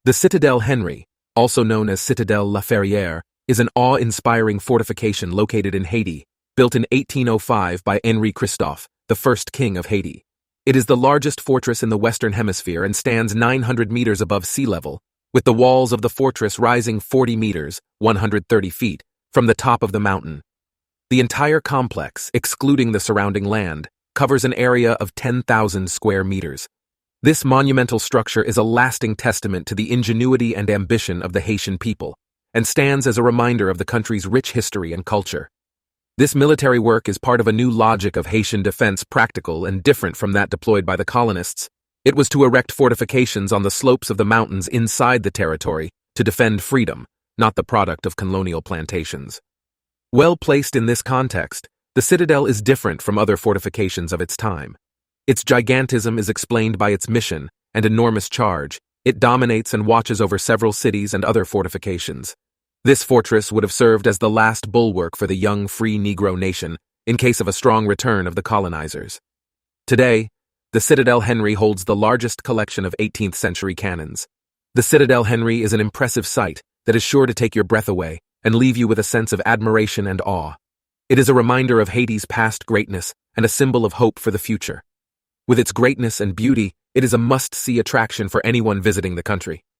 The Citadelle Henry, also known as Citadelle La Ferrière, is an awe-inspiring fortification located in Haiti, built in 1805 by Henri Christophe, the first king of Haiti. It is the largest fortress in the Western Hemisphere and stands 900 meters above sea level, with the walls of the fortress rising 40 meters, 130 feet, from the top of the mountain. The entire complex, excluding the surrounding land, covers an area of 10,000 square meters. This monumental structure is a lasting testament to the ingenuity and ambition of the Haitian people, and stands as a reminder of the country's rich history and culture. This military work is part of a new logic of Haitian defense, practical and different from that deployed by the colonists. It was to erect fortifications on the slopes of the mountains inside the territory to defend freedom, not the product of colonial plantations. Well placed in this context, the citadel is different from other fortifications of its time. Its gigantism is explained by its mission and enormous charge. It dominates and watches over several cities and other fortifications. This fortress would have served as the last bulwark for the young free Negro nation in case of a strong return of the colonizers. Today, the Citadelle Henry holds the largest collection of 18th century cannons. The Citadelle Henry is an impressive sight that is sure to take your breath away and leave you with a sense of admiration and awe. It is a reminder of Haiti's past greatness and a symbol of hope for the future. With its greatness and beauty, it is a must-see attraction for anyone visiting the country.